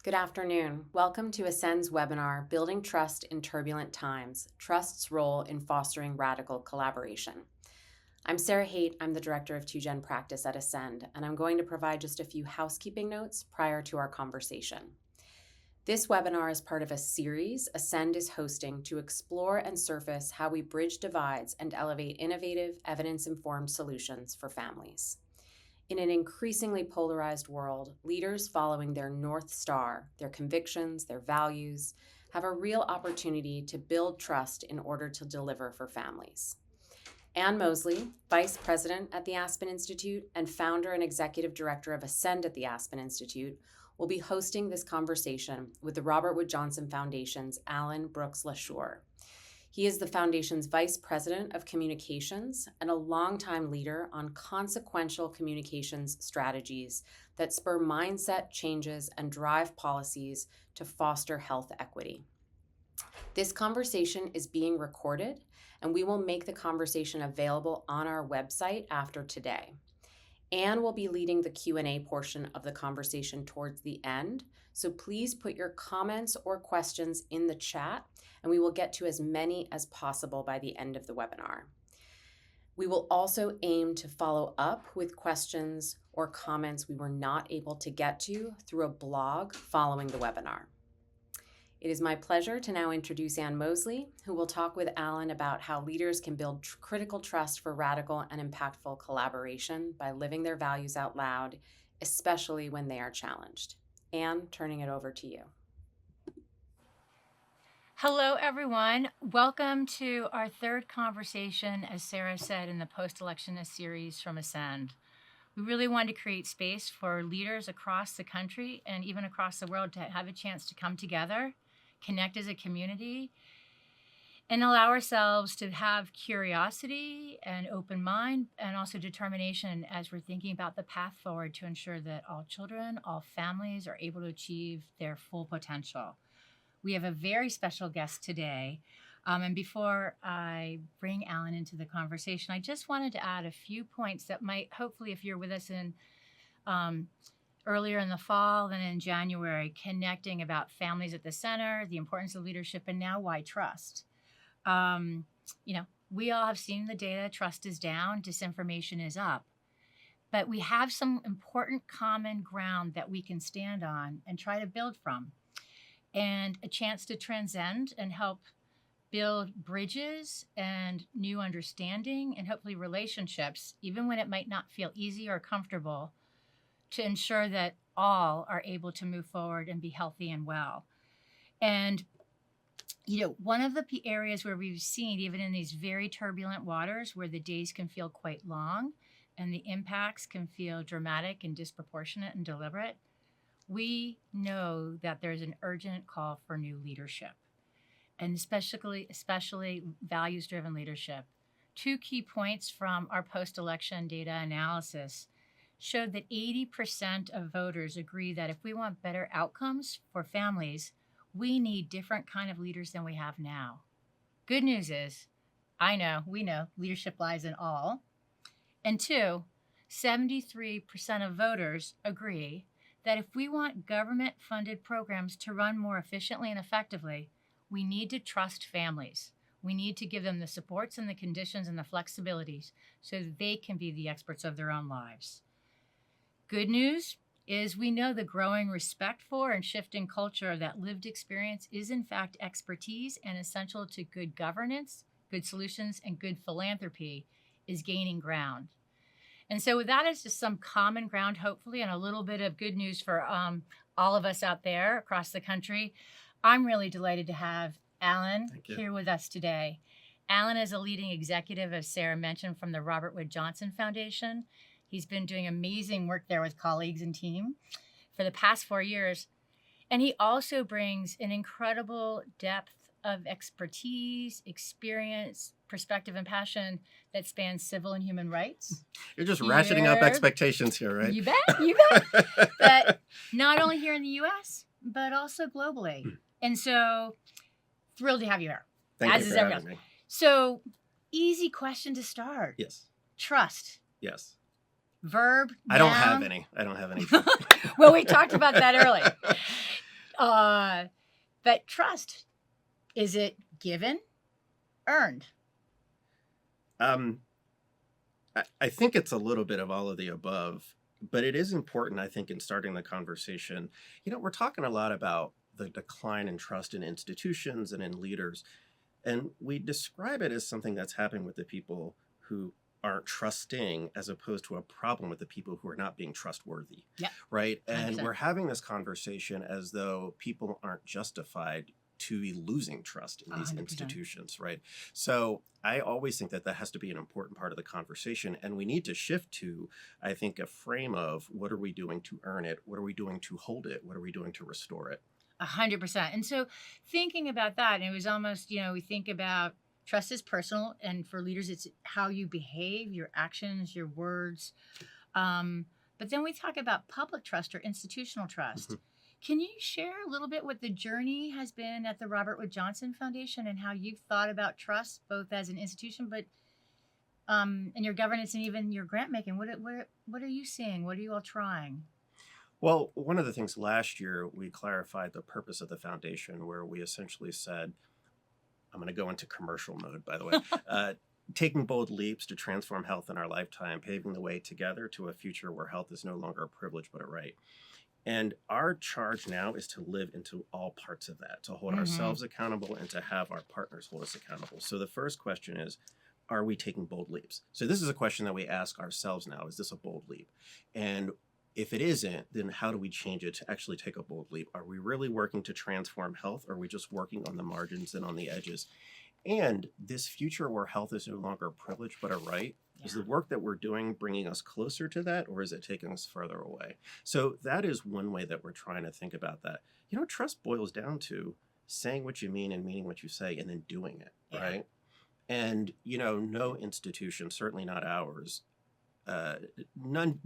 Good afternoon. Welcome to Ascen's webinar, Building Trust in Turbulent Times, Trust's Role in Fostering Radical Collaboration. I'm Sarah Haight. I'm the Director of 2Gen Practice at Ascend, and I'm going to provide just a few housekeeping notes prior to our conversation. This webinar is part of a series Ascend is hosting to explore and surface how we bridge divides and elevate innovative, evidence-informed solutions for families. In an increasingly polarized world, leaders following their North Star, their convictions, their values, have a real opportunity to build trust in order to deliver for families. Ann Mosle, Vice President at the Aspen Institute and founder and Executive Director of Ascend at the Aspen Institute, will be hosting this conversation with the Robert Wood Johnson Foundation's Allyn Brooks-LaSure. He is the Foundation's Vice President of Communications and a longtime leader on consequential communications strategies that spur mindset changes and drive policies to foster health equity. This conversation is being recorded, and we will make the conversation available on our website after today. Ann will be leading the Q&A portion of the conversation towards the end, so please put your comments or questions in the chat, and we will get to as many as possible by the end of the webinar. We will also aim to follow up with questions or comments we were not able to get to through a blog following the webinar. It is my pleasure to now introduce Ann Mosle, who will talk with Allyn about how leaders can build critical trust for radical and impactful collaboration by living their values out loud, especially when they are challenged. Ann, turning it over to you. Hello, everyone. Welcome to our third conversation, as Sarah said, in the post-election series from Ascend. We really wanted to create space for leaders across the country and even across the world to have a chance to come together, connect as a community, and allow ourselves to have curiosity and open mind and also determination as we're thinking about the path forward to ensure that all children, all families are able to achieve their full potential. We have a very special guest today. And before I bring Allyn into the conversation, I just wanted to add a few points that might, hopefully, if you're with us in earlier in the fall than in January, connecting about families at the center, the importance of leadership, and now why trust. We all have seen the data, trust is down, disinformation is up. But we have some important common ground that we can stand on and try to build from. And a chance to transcend and help build bridges and new understanding and hopefully relationships, even when it might not feel easy or comfortable, to ensure that all are able to move forward and be healthy and well. And, one of the areas where we've seen, even in these very turbulent waters, where the days can feel quite long and the impacts can feel dramatic and disproportionate and deliberate, we know that there's an urgent call for new leadership, and especially values-driven leadership. Two key points from our post-election data analysis showed that 80% of voters agree that if we want better outcomes for families, we need different kind of leaders than we have now. Good news is, we know, leadership lies in all. And two, 73% of voters agree that if we want government-funded programs to run more efficiently and effectively, we need to trust families. We need to give them the supports and the conditions and the flexibilities so that they can be the experts of their own lives. Good news is we know the growing respect for and shifting culture that lived experience is in fact expertise and essential to good governance, good solutions, and good philanthropy is gaining ground. And so with that is just some common ground, hopefully, and a little bit of good news for all of us out there across the country. I'm really delighted to have Allyn here with us today. Allyn is a leading executive, as Sarah mentioned, from the Robert Wood Johnson Foundation. He's been doing amazing work there with colleagues and team for the past 4 years. And he also brings an incredible depth of expertise, experience, perspective, and passion that spans civil and human rights. You're just ratcheting up expectations here, right? You bet. But not only here in the U.S., but also globally. And so thrilled to have you here. Thank you for having me. So easy question to start. Yes. Trust. Yes. Verb, I don't have any. Well, we talked about that earlier. But trust, is it given, earned? I think it's a little bit of all of the above, but it is important, I think, in starting the conversation. We're talking a lot about the decline in trust in institutions and in leaders, and we describe it as something that's happening with the people who aren't trusting as opposed to a problem with the people who are not being trustworthy. Yeah. Right. And 100%. we're having this conversation as though people aren't justified to be losing trust in these 100%. institutions. Right. So I always think that has to be an important part of the conversation. And we need to shift to, I think, a frame of what are we doing to earn it? What are we doing to hold it? What are we doing to restore it? 100%. And so thinking about that, and it was almost, we think about trust is personal, and for leaders, it's how you behave, your actions, your words. But then we talk about public trust or institutional trust. Mhm. Can you share a little bit what the journey has been at the Robert Wood Johnson Foundation and how you've thought about trust, both as an institution, but in your governance and even your grant making? What are you seeing? What are you all trying? Well, one of the things last year, we clarified the purpose of the foundation, where we essentially said, I'm going to go into commercial mode, by the way, taking bold leaps to transform health in our lifetime, paving the way together to a future where health is no longer a privilege, but a right. And our charge now is to live into all parts of that, to hold ourselves accountable and to have our partners hold us accountable. So the first question is, are we taking bold leaps? So this is a question that we ask ourselves now. Is this a bold leap? And if it isn't, then how do we change it to actually take a bold leap? Are we really working to transform health? Or are we just working on the margins and on the edges? And this future where health is no longer a privilege, but a right, is the work that we're doing bringing us closer to that, or is it taking us further away? So that is one way that we're trying to think about that. Trust boils down to saying what you mean and meaning what you say and then doing it, right? And, no institution, certainly not ours, none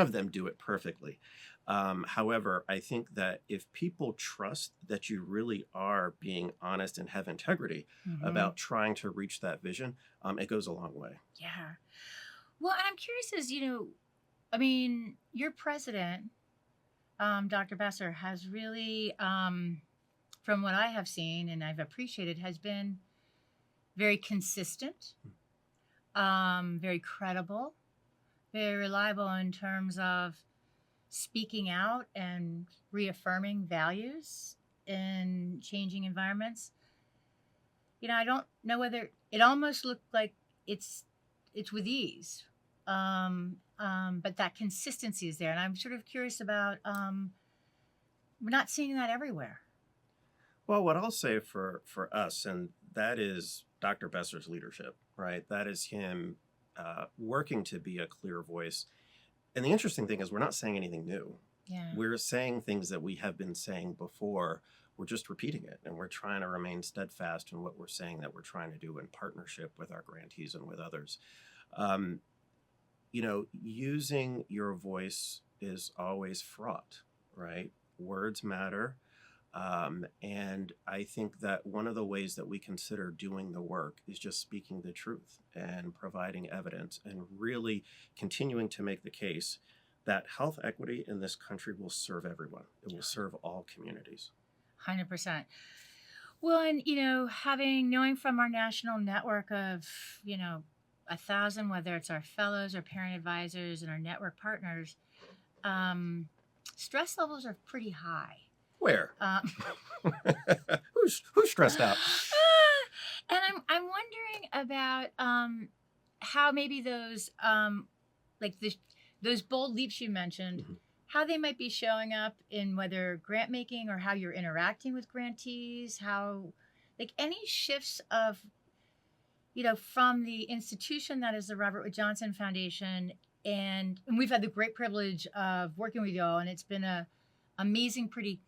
of them do it perfectly. However, I think that if people trust that you really are being honest and have integrity about trying to reach that vision, it goes a long way. Yeah. Well, and I'm curious as, your president, Dr. Besser, has really, from what I have seen and I've appreciated, has been very consistent, very credible, very reliable in terms of speaking out and reaffirming values in changing environments. I don't know whether it almost looked like it's with ease, but that consistency is there, and I'm sort of curious about. We're not seeing that everywhere. Well, what I'll say for us, and that is Dr. Besser's leadership, right? That is him working to be a clear voice. And the interesting thing is we're not saying anything new. Yeah. We're saying things that we have been saying before. We're just repeating it, and we're trying to remain steadfast in what we're saying that we're trying to do in partnership with our grantees and with others. Using your voice is always fraught, right? Words matter. And I think that one of the ways that we consider doing the work is just speaking the truth and providing evidence and really continuing to make the case that health equity in this country will serve everyone. It will serve all communities. 100%. Well, and, knowing from our national network of, 1,000, whether it's our fellows or parent advisors and our network partners, stress levels are pretty high. Where? Who's stressed out? And I'm wondering about how maybe those those bold leaps you mentioned, how they might be showing up in whether grant making or how you're interacting with grantees, how any shifts of from the institution that is the Robert Wood Johnson Foundation, and we've had the great privilege of working with you all, and it's been a amazing, pretty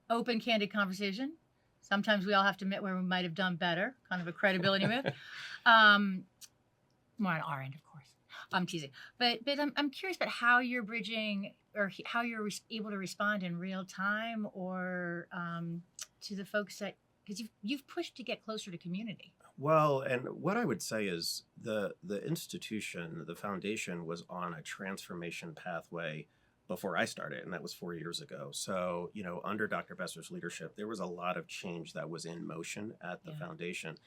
open, candid conversation. Sometimes we all have to admit where we might have done better, kind of a credibility move. More on our end, of course. I'm teasing, but I'm curious about how you're bridging or how you're able to respond in real time or to the folks that, because you've pushed to get closer to community. Well, and what I would say is the institution, the foundation, was on a transformation pathway before I started, and that was 4 years ago. So, under Dr. Besser's leadership, there was a lot of change that was in motion at the foundation.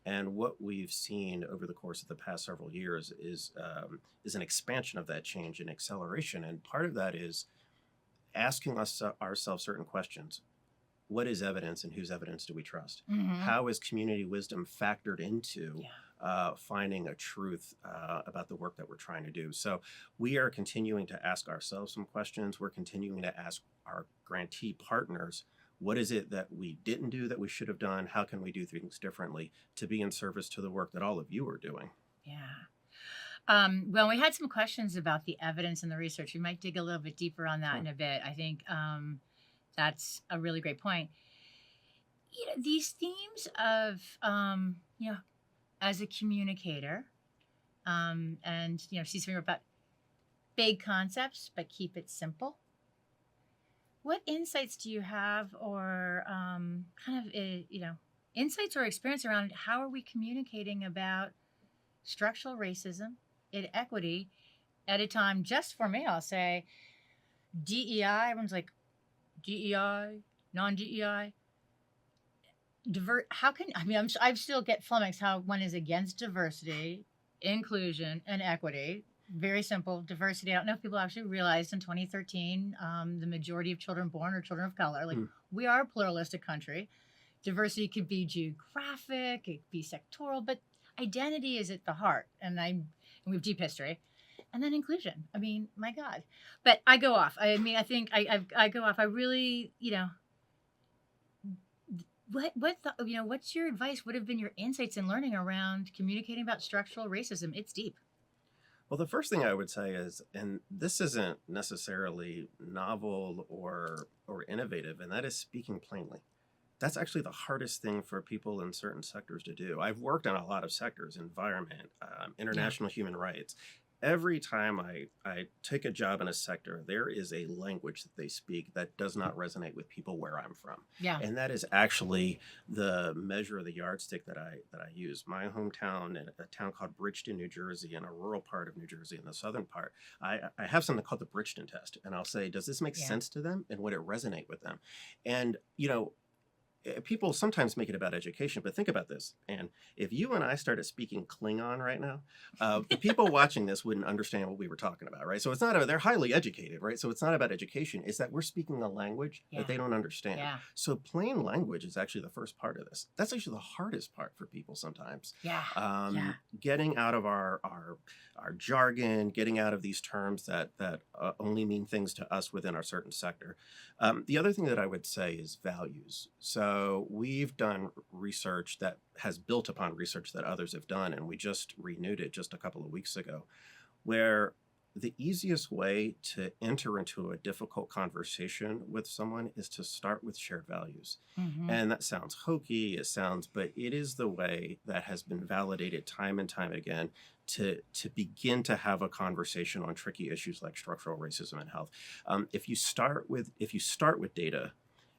And what we've seen over the course of the past several years is an expansion of that change and acceleration. And part of that is asking ourselves certain questions. What is evidence, and whose evidence do we trust? How is community wisdom factored into finding a truth about the work that we're trying to do? So we are continuing to ask ourselves some questions. We're continuing to ask our grantee partners, what is it that we didn't do that we should have done? How can we do things differently to be in service to the work that all of you are doing? Yeah. Well, we had some questions about the evidence and the research. We might dig a little bit deeper on that in a bit. I think that's a really great point. These themes of, as a communicator, and, she's talking about big concepts, but keep it simple. What insights do you have, or insights or experience around how are we communicating about structural racism, inequity, at a time, just for me, I'll say, DEI, everyone's like, DEI, non-DEI, I still get flummoxed how one is against diversity, inclusion, and equity. Very simple. Diversity, I don't know if people actually realized in 2013, the majority of children born are children of color. We are a pluralistic country. Diversity could be geographic, it could be sectoral, but identity is at the heart. And we have deep history. And then inclusion. I mean, my God. But I go off. I think I go off. I really, what's your advice? What have been your insights and learning around communicating about structural racism? It's deep. Well, the first thing I would say is, and this isn't necessarily novel or innovative, and that is speaking plainly. That's actually the hardest thing for people in certain sectors to do. I've worked on a lot of sectors, environment, international human rights. Every time I take a job in a sector, there is a language that they speak that does not resonate with people where I'm from. Yeah. And that is actually the measure, the yardstick that I use. My hometown, in a town called Bridgeton, New Jersey, in a rural part of New Jersey, in the southern part, I have something called the Bridgeton test. And I'll say, does this make sense to them? And would it resonate with them? And, people sometimes make it about education, but think about this. And if you and I started speaking Klingon right now, the people watching this wouldn't understand what we were talking about, right? So it's not, they're highly educated, right? So it's not about education. It's that we're speaking a language that they don't understand. Yeah. So plain language is actually the first part of this. That's actually the hardest part for people sometimes. Getting out of our jargon, getting out of these terms that only mean things to us within our certain sector. The other thing that I would say is values. So we've done research that has built upon research that others have done, and we just renewed it just a couple of weeks ago, where the easiest way to enter into a difficult conversation with someone is to start with shared values. And that sounds hokey, but it is the way that has been validated time and time again to begin to have a conversation on tricky issues like structural racism and health. If you start with data,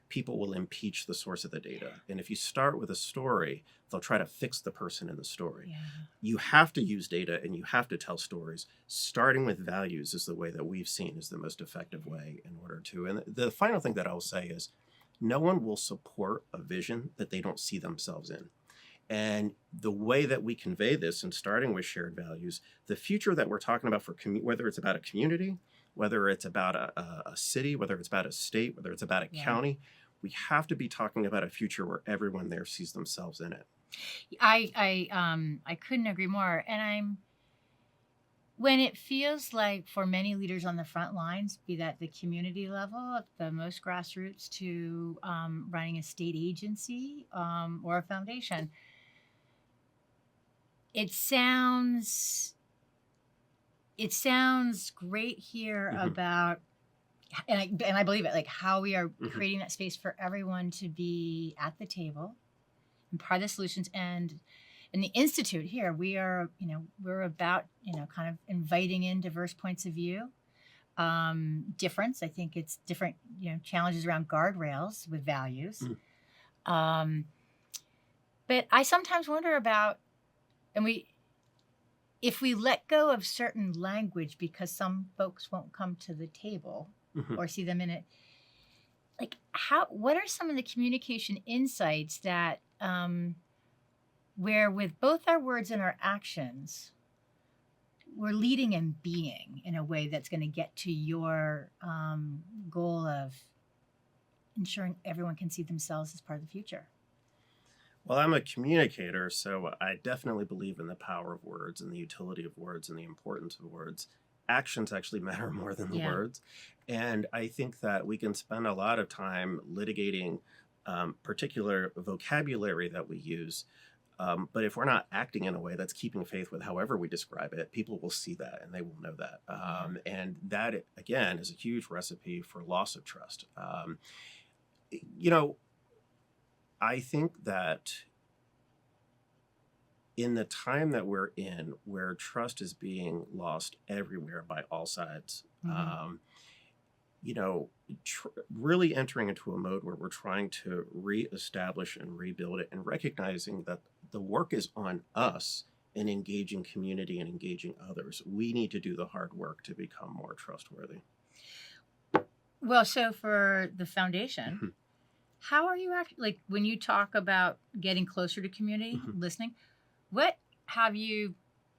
people will impeach the source of the data. And if you start with a story, they'll try to fix the person in the story. You have to use data and you have to tell stories. Starting with values is the way that we've seen is the most effective way in order to. And the final thing that I'll say is, no one will support a vision that they don't see themselves in. And the way that we convey this, and starting with shared values, the future that we're talking about whether it's about a community, whether it's about a city, whether it's about a state, whether it's about a county, we have to be talking about a future where everyone there sees themselves in it. I couldn't agree more. And when it feels like for many leaders on the front lines, be that the community level, at the most grassroots, to running a state agency or a foundation, it sounds great here about, and I believe it, like how we are creating that space for everyone to be at the table and part of the solutions. And in the Institute here, we're about, kind of inviting in diverse points of view. Difference, I think it's different, challenges around guardrails with values. But I sometimes wonder about, and if we let go of certain language because some folks won't come to the table Mhm. or see them in it, like what are some of the communication insights that where with both our words and our actions, we're leading and being in a way that's going to get to your goal of ensuring everyone can see themselves as part of the future? Well, I'm a communicator, so I definitely believe in the power of words and the utility of words and the importance of words. Actions actually matter more than the Yeah. words. And I think that we can spend a lot of time litigating particular vocabulary that we use. But if we're not acting in a way that's keeping faith with however we describe it, people will see that and they will know that. And that, again, is a huge recipe for loss of trust. You know, I think that in the time that we're in, where trust is being lost everywhere by all sides, you know, really entering into a mode where we're trying to reestablish and rebuild it and recognizing that the work is on us in engaging community and engaging others. We need to do the hard work to become more trustworthy. Well, so for the foundation, Mhm. how are you like when you talk about getting closer to community, Mhm. listening, what have you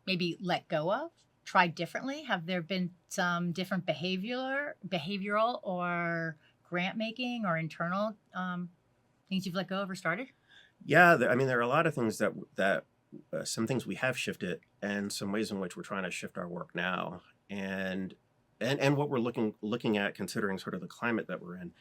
maybe let go of, tried differently? Have there been some different behavioral or grant making or internal things you've let go of or started? Yeah, I mean, there are a lot of things that some things we have shifted, and some ways in which we're trying to shift our work now, and and what we're looking at, considering sort of the climate that we're in,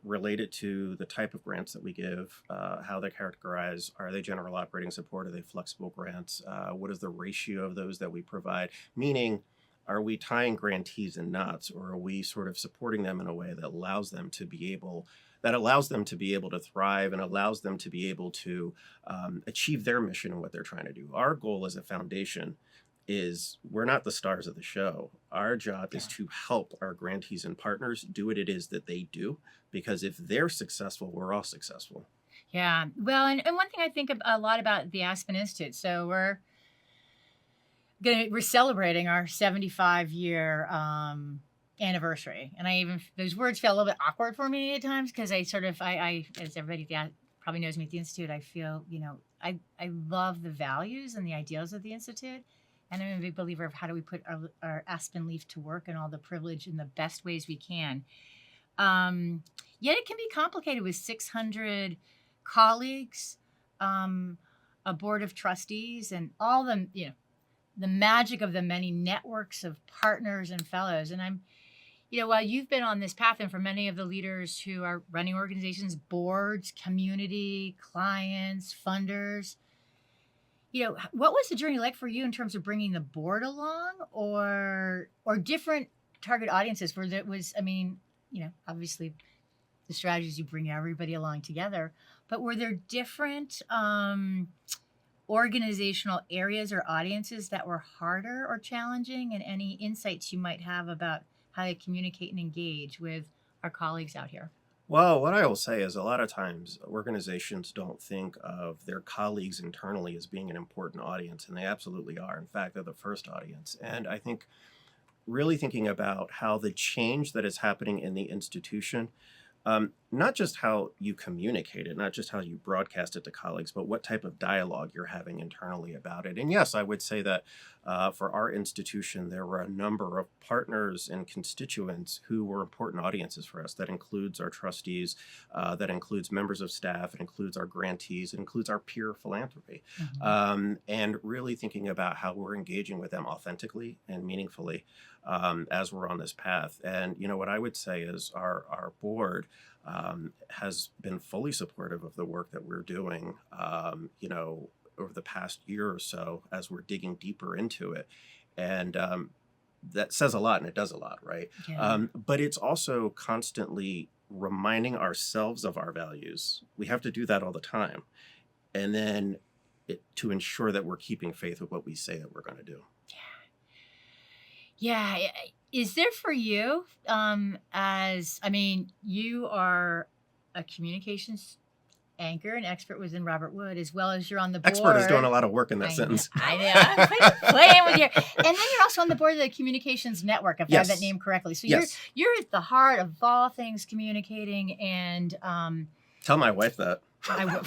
related to the type of grants that we give, how they're characterized. Are they general operating support? Are they flexible grants? What is the ratio of those that we provide? Meaning, are we tying grantees in knots, or are we sort of supporting them in a way that allows them to be able to thrive and allows them to be able to achieve their mission and what they're trying to do. Our goal as a foundation is we're not the stars of the show. Our job is to help our grantees and partners do what it is that they do, because if they're successful, we're all successful. Yeah. Well, and one thing I think a lot about the Aspen Institute. So we're celebrating our 75-year anniversary, and those words felt a little bit awkward for me at times because I as everybody probably knows me at the Institute, I feel I love the values and the ideals of the Institute, and I'm a big believer of how do we put our Aspen leaf to work and all the privilege in the best ways we can. Yet it can be complicated with 600 colleagues, a board of trustees, and all the magic of the many networks of partners and fellows. And while you've been on this path, and for many of the leaders who are running organizations, boards, community, clients, funders, what was the journey like for you in terms of bringing the board along, or different target audiences? Obviously the strategies, you bring everybody along together, but were there different organizational areas or audiences that were harder or challenging, and any insights you might have about how to communicate and engage with our colleagues out here? Well, what I will say is a lot of times organizations don't think of their colleagues internally as being an important audience, and they absolutely are. In fact, they're the first audience. And I think really thinking about how the change that is happening in the institution, not just how you communicate it, not just how you broadcast it to colleagues, but what type of dialogue you're having internally about it. And yes, I would say that for our institution, there were a number of partners and constituents who were important audiences for us. That includes our trustees, that includes members of staff, it includes our grantees, it includes our peer philanthropy. And really thinking about how we're engaging with them authentically and meaningfully as we're on this path. And, what I would say is our board has been fully supportive of the work that we're doing, over the past year or so as we're digging deeper into it. And that says a lot and it does a lot, right? Yeah. But it's also constantly reminding ourselves of our values. We have to do that all the time. And then to ensure that we're keeping faith with what we say that we're going to do. Yeah. Is there for you, you are a communications anchor and expert was in Robert Wood, as well as you're on the board. Expert is doing a lot of work in that sentence. I know. I'm playing with you. And then you're also on the board of the Communications Network, if I have that name correctly. So you're at the heart of all things communicating and tell my wife that. Well,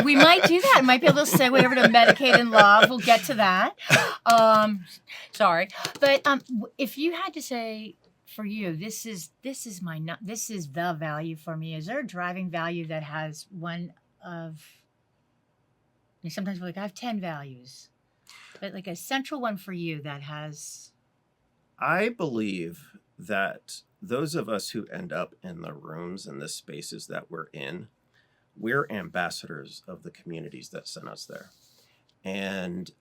we might do that. Might be able to segue over to Medicaid and Love. We'll get to that. Sorry, but if you had to say for you, this is the value for me. Is there a driving value that has one of? Sometimes we're like, I have 10 values, but like a central one for you that has. I believe that those of us who end up in the rooms and the spaces that we're in, we're ambassadors of the communities that sent us there. And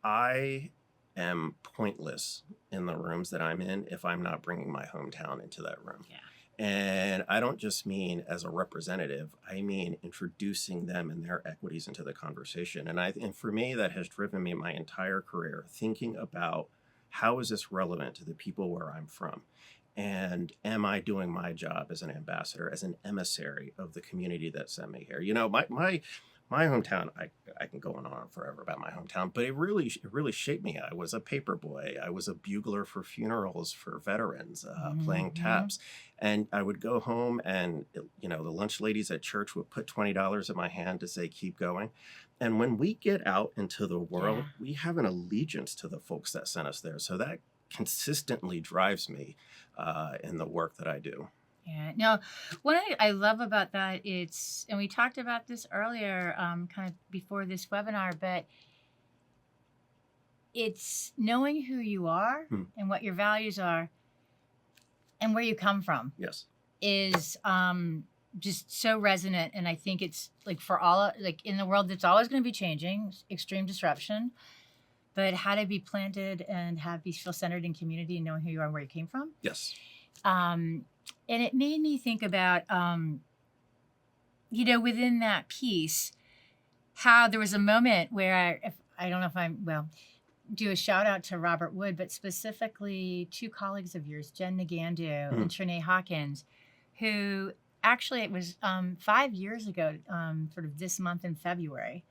I am pointless in the rooms that I'm in if I'm not bringing my hometown into that room. Yeah. And I don't just mean as a representative, I mean introducing them and their equities into the conversation. And for me, that has driven me my entire career, thinking about how is this relevant to the people where I'm from? And am I doing my job as an ambassador, as an emissary of the community that sent me here? You know, my hometown, I can go on forever about my hometown, but it really shaped me. I was a paper boy. I was a bugler for funerals for veterans, playing taps. And I would go home and, the lunch ladies at church would put $20 in my hand to say, keep going. And when we get out into the world, we have an allegiance to the folks that sent us there. So that consistently drives me in the work that I do. Yeah. No, what I love about that and we talked about this earlier, kind of before this webinar, but it's knowing who you are and what your values are and where you come from. Yes. Is just so resonant. And I think it's like for all, like in the world that's always going to be changing, extreme disruption, but how to be planted and be feel centered in community and knowing who you are and where you came from. Yes. And it made me think about, within that piece, how there was a moment where do a shout out to Robert Wood, but specifically two colleagues of yours, Jen Nagandu and Trinae Hawkins, who actually it was 5 years ago, sort of this month in February,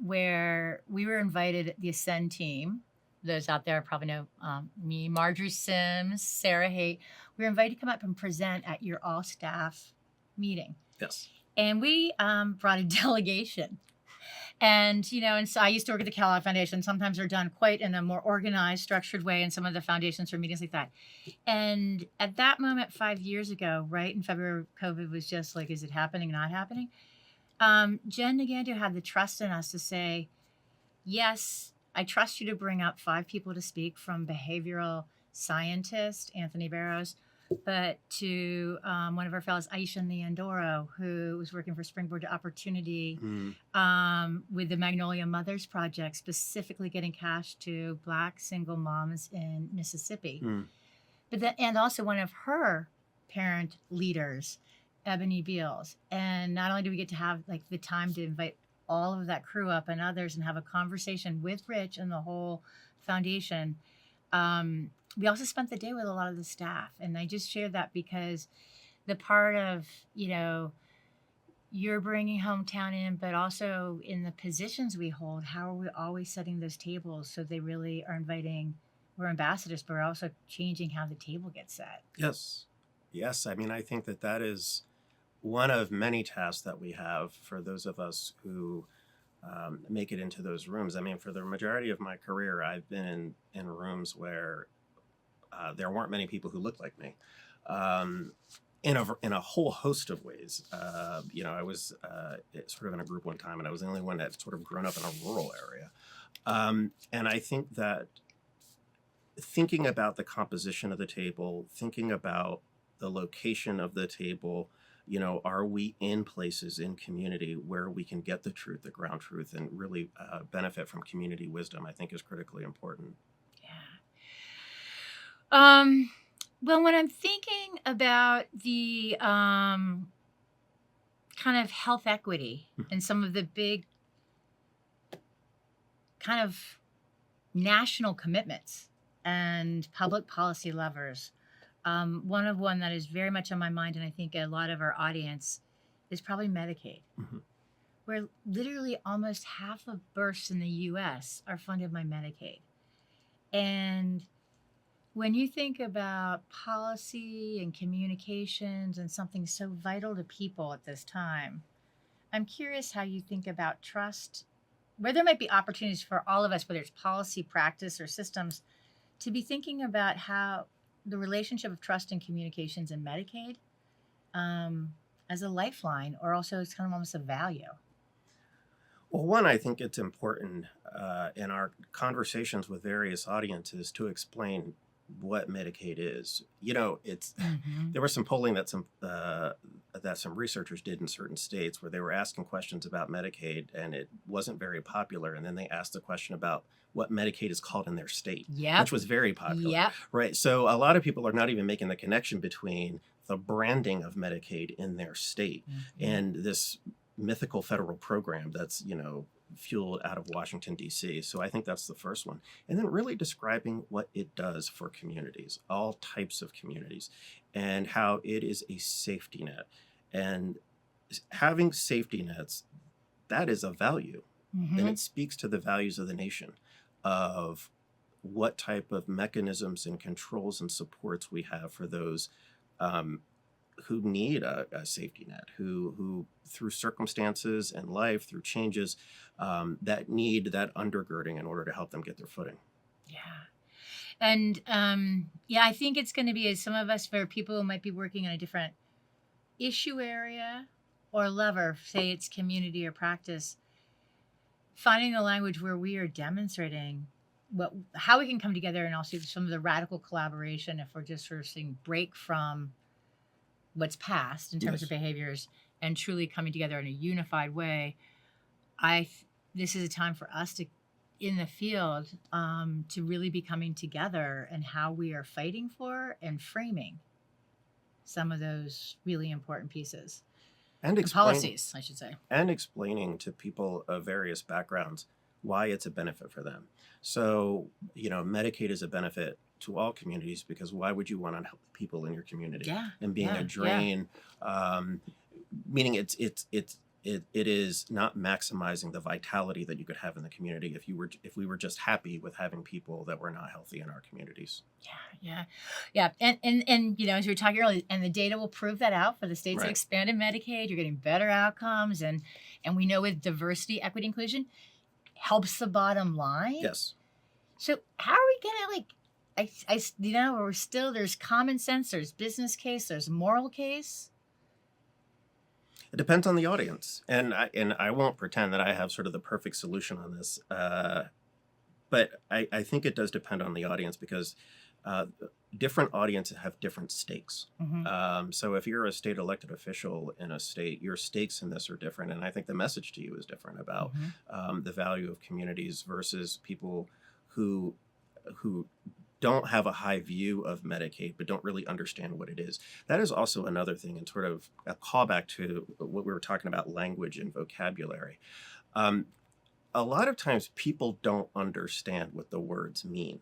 where we were invited, the Ascend team. Those out there probably know me, Marjorie Sims, Sarah Haight. We were invited to come up and present at your all-staff meeting. Yes. And we brought a delegation. And so I used to work at the Kellogg Foundation. Sometimes they're done quite in a more organized, structured way, and some of the foundations for meetings like that. And at that moment, 5 years ago, right in February, COVID was just like, is it happening, not happening? Jen Nagandu had the trust in us to say, yes, I trust you to bring up 5 people to speak, from behavioral scientist Anthony Barrows, but to one of our fellows, Aisha Nyandoro, who was working for Springboard to Opportunity with the Magnolia Mothers Project, specifically getting cash to Black single moms in Mississippi. And also one of her parent leaders, Ebony Beals. And not only do we get to have like the time to invite all of that crew up and others and have a conversation with Rich and the whole foundation, we also spent the day with a lot of the staff. And I just shared that because the part of, you're bringing hometown in, but also in the positions we hold, how are we always setting those tables so they really are we're ambassadors, but we're also changing how the table gets set. Yes. I mean, I think that is one of many tasks that we have for those of us who make it into those rooms. I mean, for the majority of my career, I've been in rooms where there weren't many people who looked like me, in a whole host of ways. I was sort of in a group one time, and I was the only one that sort of grown up in a rural area. And I think that thinking about the composition of the table, thinking about the location of the table, are we in places in community where we can get the truth, the ground truth, and really benefit from community wisdom, I think is critically important. Well, when I'm thinking about the kind of health equity and some of the big kind of national commitments and public policy levers, one that is very much on my mind, and I think a lot of our audience, is probably Medicaid, where literally almost half of births in the US are funded by Medicaid. And when you think about policy and communications and something so vital to people at this time, I'm curious how you think about trust, where there might be opportunities for all of us, whether it's policy, practice, or systems, to be thinking about how the relationship of trust and communications in Medicaid as a lifeline, or also it's kind of almost a value. Well, one, I think it's important in our conversations with various audiences to explain what Medicaid is. You know, it's there was some polling that some researchers did in certain states where they were asking questions about Medicaid, and it wasn't very popular. And then they asked the question about what Medicaid is called in their state, which was very popular. Right. So a lot of people are not even making the connection between the branding of Medicaid in their state and this mythical federal program that's, you know, fueled out of Washington, D.C. So I think that's the first one. And then really describing what it does for communities, all types of communities, and how it is a safety net. And having safety nets, that is a value. And it speaks to the values of the nation, of what type of mechanisms and controls and supports we have for those who need a safety net, who through circumstances and life, through changes, that need that undergirding in order to help them get their footing. Yeah. And I think it's going to be, as some of us, for people who might be working in a different issue area or lever, say it's community or practice, finding the language where we are demonstrating how we can come together, and also some of the radical collaboration if we're just sort of saying break from what's past in terms of behaviors and truly coming together in a unified way. This is a time for us to, in the field, to really be coming together and how we are fighting for and framing some of those really important pieces. And policies, I should say. And explaining to people of various backgrounds why it's a benefit for them. So, you know, Medicaid is a benefit to all communities, because why would you want to help people in your community? And being a drain, meaning it is not maximizing the vitality that you could have in the community if we were just happy with having people that were not healthy in our communities. Yeah. And you know, as we were talking earlier, and the data will prove that out for the states that expanded Medicaid, you're getting better outcomes, and we know with diversity, equity, inclusion helps the bottom line. Yes. So how are we gonna you know, we're still, there's common sense, there's business case, there's moral case. It depends on the audience, and I won't pretend that I have sort of the perfect solution on this, but I think it does depend on the audience, because different audiences have different stakes. So if you're a state elected official in a state, your stakes in this are different, and I think the message to you is different about the value of communities versus people who don't have a high view of Medicaid, but don't really understand what it is. That is also another thing, and sort of a callback to what we were talking about, language and vocabulary. A lot of times people don't understand what the words mean.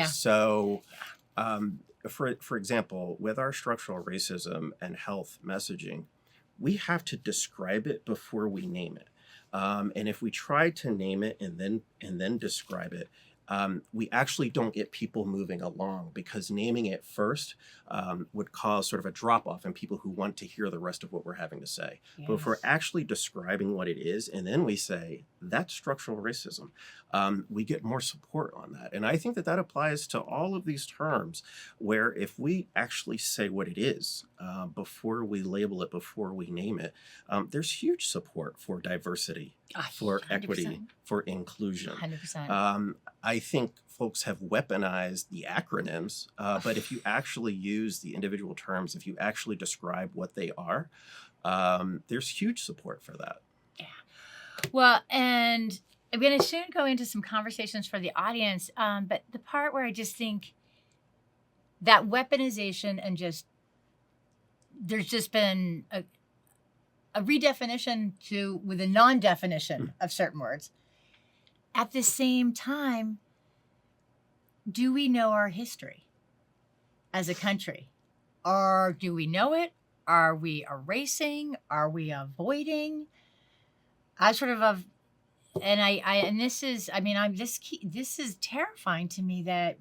So, for example, with our structural racism and health messaging, we have to describe it before we name it. And if we try to name it and then describe it, we actually don't get people moving along, because naming it first would cause sort of a drop off in people who want to hear the rest of what we're having to say. But if we're actually describing what it is, and then we say that's structural racism, we get more support on that. And I think that applies to all of these terms, where if we actually say what it is before we label it, before we name it, there's huge support for diversity, for 100%. Equity, for inclusion. 100%. I think folks have weaponized the acronyms, but if you actually use the individual terms, if you actually describe what they are, there's huge support for that. Yeah. Well, and I'm going to soon go into some conversations for the audience, but the part where I just think that weaponization and there's just been a redefinition with a non-definition of certain words. At the same time, do we know our history as a country? Or do we know it? Are we erasing? Are we avoiding? I sort of and and this is, I mean, this is terrifying to me that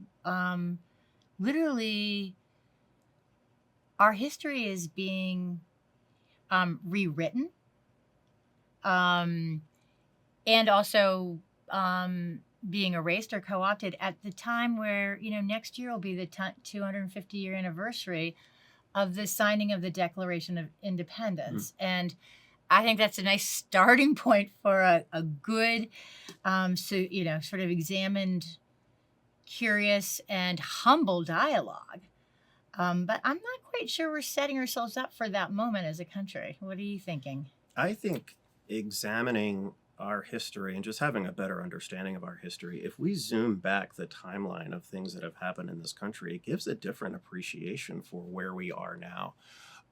literally our history is being rewritten, and also being erased or co-opted at the time where, next year will be the 250-year anniversary of the signing of the Declaration of Independence. And I think that's a nice starting point for a good, sort of examined, curious, and humble dialogue. But I'm not quite sure we're setting ourselves up for that moment as a country. What are you thinking? I think examining our history and just having a better understanding of our history, if we zoom back the timeline of things that have happened in this country, it gives a different appreciation for where we are now.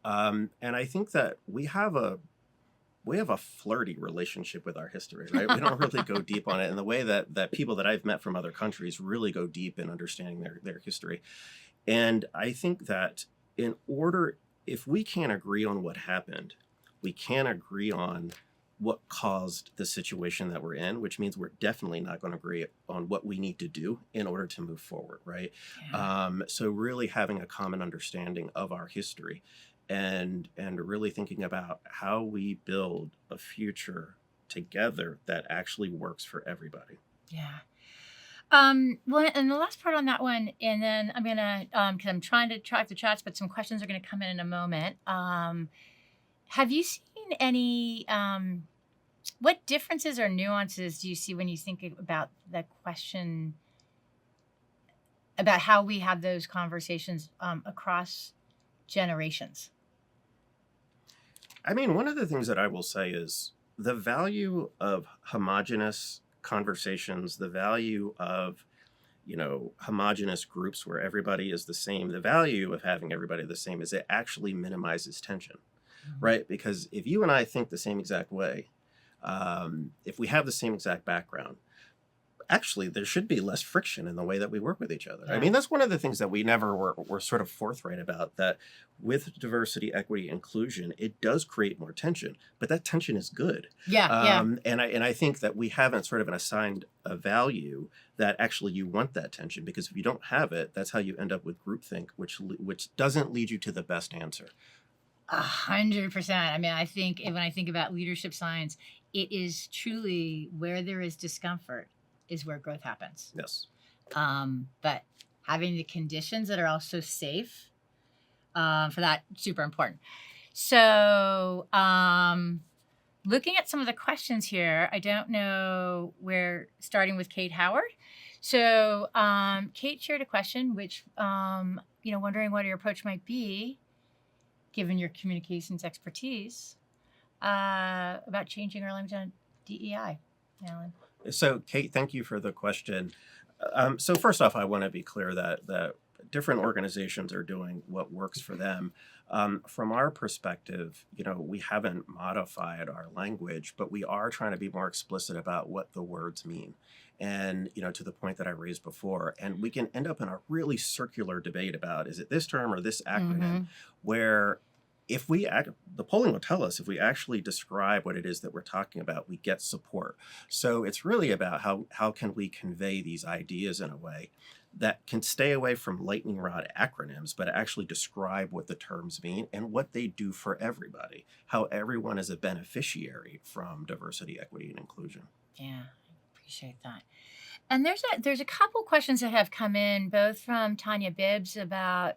And I think that we have a flirty relationship with our history, right? We don't really go deep on it in the way that people that I've met from other countries really go deep in understanding their history. And I think that if we can't agree on what happened, we can't agree on what caused the situation that we're in, which means we're definitely not going to agree on what we need to do in order to move forward, right? Yeah. So really having a common understanding of our history and really thinking about how we build a future together that actually works for everybody. Yeah. Well, and the last part on that one, and then I'm gonna, because I'm trying to track the chats, but some questions are going to come in a moment. Have you seen any? What differences or nuances do you see when you think about the question about how we have those conversations across generations? I mean, one of the things that I will say is the value of homogenous conversations, the value of, homogenous groups where everybody is the same, the value of having everybody the same is it actually minimizes tension, right? Because if you and I think the same exact way, if we have the same exact background, actually there should be less friction in the way that we work with each other. Yeah. I mean, that's one of the things that we never were sort of forthright about, that with diversity, equity, inclusion, it does create more tension, but that tension is good. Yeah. And I think that we haven't sort of assigned a value that actually you want that tension, because if you don't have it, that's how you end up with groupthink, which doesn't lead you to the best answer. 100%. I mean, I think when I think about leadership science, it is truly where there is discomfort is where growth happens. Yes. But having the conditions that are also safe for that, super important. So looking at some of the questions here, I don't know where, starting with Kate Howard. So Kate shared a question, which, wondering what your approach might be, given your communications expertise, about changing our language on DEI. Allyn. So, Kate, thank you for the question. So first off, I want to be clear that different organizations are doing what works for them. From our perspective, we haven't modified our language, but we are trying to be more explicit about what the words mean. And, to the point that I raised before, and we can end up in a really circular debate about, is it this term or this acronym, where the polling will tell us if we actually describe what it is that we're talking about, we get support. So it's really about how can we convey these ideas in a way that can stay away from lightning rod acronyms, but actually describe what the terms mean and what they do for everybody, how everyone is a beneficiary from diversity, equity, and inclusion. Yeah, I appreciate that. And there's a couple questions that have come in, both from Tanya Bibbs about,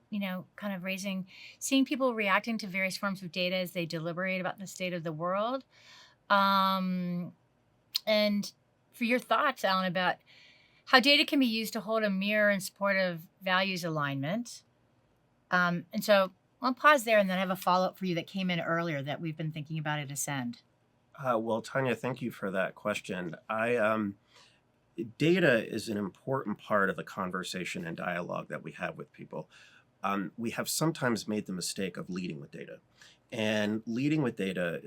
kind of seeing people reacting to various forms of data as they deliberate about the state of the world. And for your thoughts, Allyn, about how data can be used to hold a mirror in support of values alignment. And so I'll pause there, and then I have a follow-up for you that came in earlier that we've been thinking about at Ascend. Well, Tanya, thank you for that question. Data is an important part of the conversation and dialogue that we have with people. We have sometimes made the mistake of leading with data, and leading with data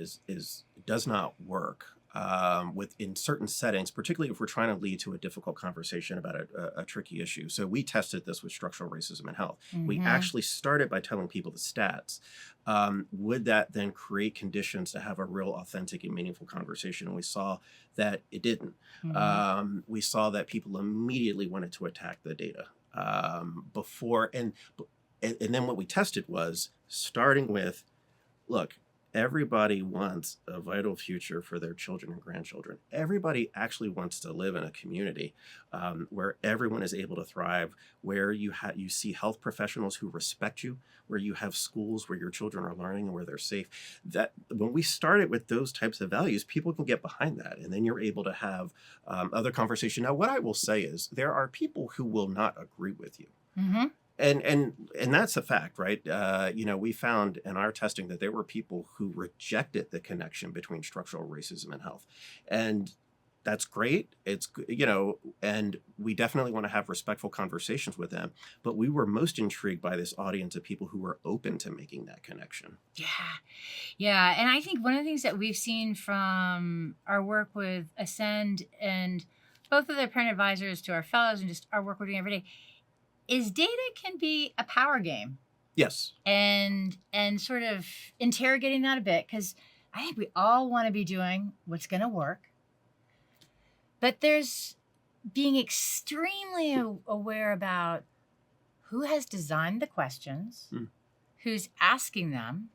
does not work. in certain settings, particularly if we're trying to lead to a difficult conversation about a tricky issue. So we tested this with structural racism in health. We actually started by telling people the stats. Would that then create conditions to have a real authentic and meaningful conversation? And we saw that it didn't. We saw that people immediately wanted to attack the data before. And then what we tested was starting with, look, everybody wants a vital future for their children and grandchildren. Everybody actually wants to live in a community where everyone is able to thrive, where you see health professionals who respect you, where you have schools where your children are learning and where they're safe. That when we started with those types of values, people can get behind that, and then you're able to have other conversation. Now, what I will say is there are people who will not agree with you. And that's a fact, right? We found in our testing that there were people who rejected the connection between structural racism and health. And that's great. It's, and we definitely want to have respectful conversations with them. But we were most intrigued by this audience of people who were open to making that connection. Yeah. And I think one of the things that we've seen from our work with Ascend and both of their parent advisors to our fellows and just our work we're doing every day is data can be a power game. Yes. And sort of interrogating that a bit, because I think we all want to be doing what's going to work. But there's being extremely aware about who has designed the questions, who's asking them,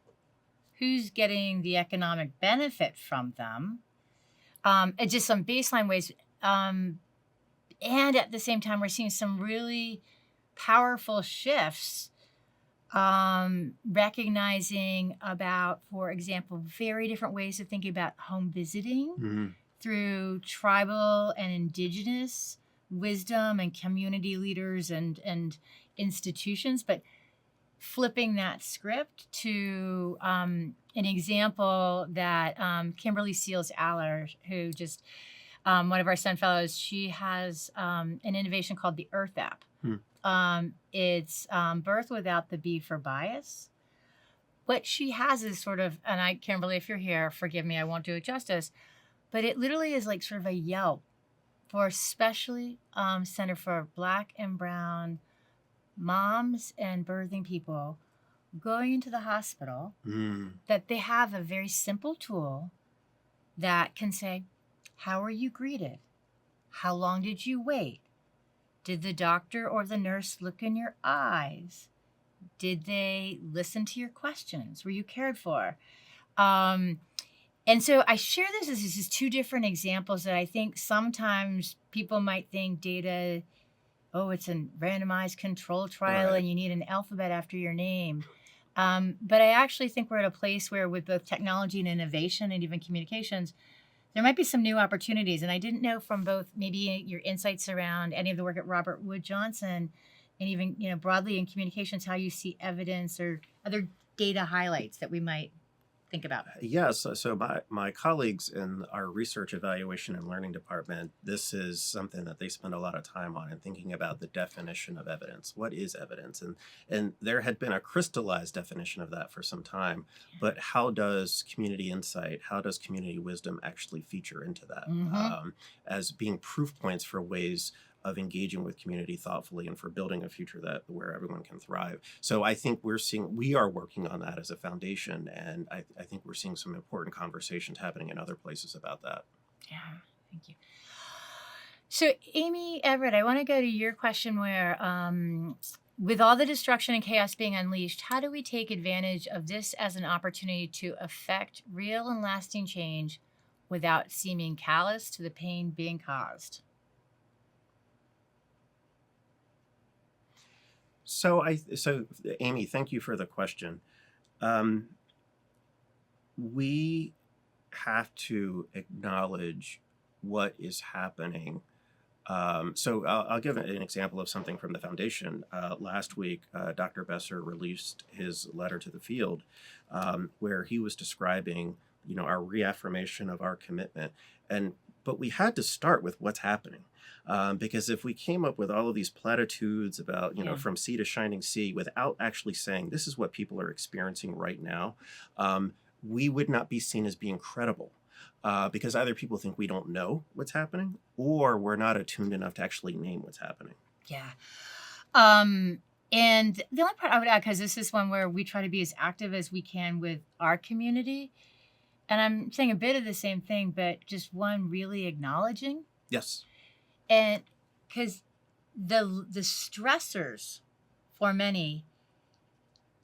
who's getting the economic benefit from them, and just some baseline ways. And at the same time, we're seeing some really powerful shifts, recognizing about, for example, very different ways of thinking about home visiting through tribal and indigenous wisdom and community leaders and institutions, but flipping that script to an example that Kimberly Seals-Aller, who just one of our Sun Fellows, she has an innovation called the Earth app. It's birth without the B for bias. What she has is sort of, and Kimberly, if you're here, forgive me, I won't do it justice, but it literally is like sort of a Yelp for especially Center for Black and Brown moms and birthing people going into the hospital, that they have a very simple tool that can say, how are you greeted? How long did you wait? Did the doctor or the nurse look in your eyes? Did they listen to your questions? Were you cared for? And so I share this as just two different examples that I think sometimes people might think data, oh, it's a randomized control trial and you need an alphabet after your name. But I actually think we're at a place where with both technology and innovation and even communications, there might be some new opportunities. And I didn't know from both maybe your insights around any of the work at Robert Wood Johnson and even broadly in communications, how you see evidence or other data highlights that we might think about. Yes. So my colleagues in our research evaluation and learning department, this is something that they spend a lot of time on and thinking about the definition of evidence. What is evidence? And there had been a crystallized definition of that for some time, but how does community insight, how does community wisdom actually feature into that as being proof points for ways of engaging with community thoughtfully and for building a future where everyone can thrive. So I think we are working on that as a foundation, and I think we're seeing some important conversations happening in other places about that. Yeah, thank you. So Amy Everett, I want to go to your question where with all the destruction and chaos being unleashed, how do we take advantage of this as an opportunity to affect real and lasting change without seeming callous to the pain being caused? So Amy, thank you for the question. We have to acknowledge what is happening. So I'll give an example of something from the foundation. Last week, Dr. Besser released his letter to the field, where he was describing, our reaffirmation of our commitment. But we had to start with what's happening. Because if we came up with all of these platitudes about, from sea to shining sea without actually saying this is what people are experiencing right now, we would not be seen as being credible. because either people think we don't know what's happening, or we're not attuned enough to actually name what's happening. Yeah. And the only part I would add, because this is one where we try to be as active as we can with our community, and I'm saying a bit of the same thing, but just one really acknowledging. Yes. And because the stressors for many,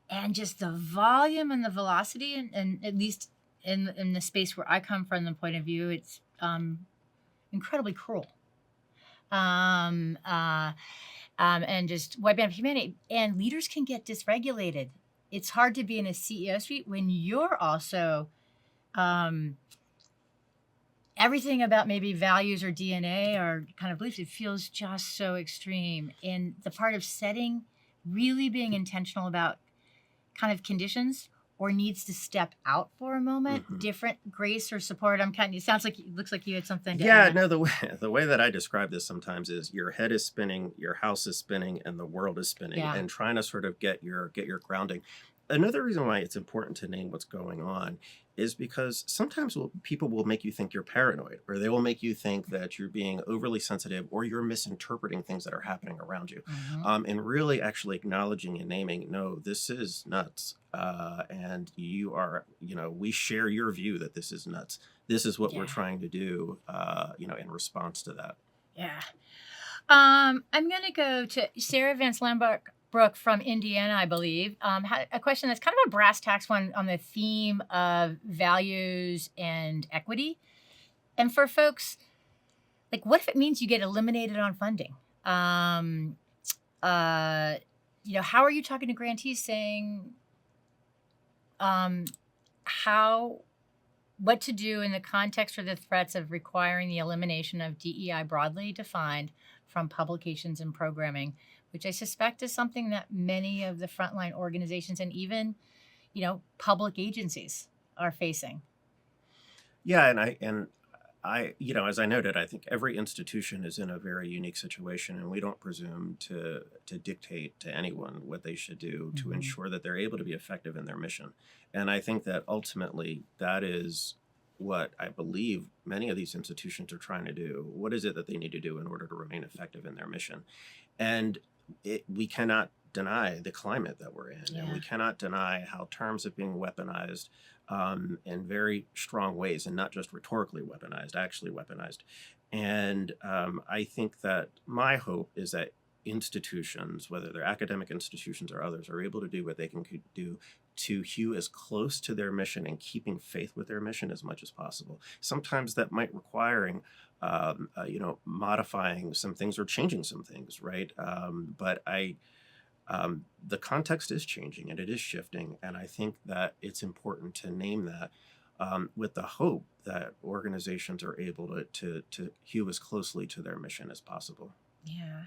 and just the volume and the velocity, and at least in the space where I come from, the point of view, it's incredibly cruel. And just wiping out humanity. And leaders can get dysregulated. It's hard to be in a CEO suite when you're also everything about maybe values or DNA or kind of beliefs. It feels just so extreme. And the part of setting, really being intentional about kind of conditions or needs to step out for a moment, different grace or support. It looks like you had something to add. No, the way that I describe this sometimes is your head is spinning, your house is spinning, and the world is spinning, and trying to sort of get your grounding. Another reason why it's important to name what's going on is because sometimes people will make you think you're paranoid, or they will make you think that you're being overly sensitive, or you're misinterpreting things that are happening around you. And really actually acknowledging and naming, no, this is nuts. And you are, we share your view that this is nuts. This is what we're trying to do, in response to that. Yeah. I'm going to go to Sarah Vance Lambert Brooke from Indiana, I believe, had a question that's kind of a brass tacks one on the theme of values and equity. And for folks, like, what if it means you get eliminated on funding? How are you talking to grantees saying what to do in the context or the threats of requiring the elimination of DEI broadly defined from publications and programming, which I suspect is something that many of the frontline organizations and even, public agencies are facing. Yeah, and I, as I noted, I think every institution is in a very unique situation, and we don't presume to dictate to anyone what they should do to ensure that they're able to be effective in their mission. And I think that ultimately that is what I believe many of these institutions are trying to do. What is it that they need to do in order to remain effective in their mission? And we cannot deny the climate that we're in, and we cannot deny how terms are being weaponized in very strong ways, and not just rhetorically weaponized, actually weaponized. And I think that my hope is that institutions, whether they're academic institutions or others, are able to do what they can do to hew as close to their mission and keeping faith with their mission as much as possible. Sometimes that might requiring modifying some things or changing some things, right? But the context is changing and it is shifting, and I think that it's important to name that with the hope that organizations are able to hew as closely to their mission as possible. Yeah.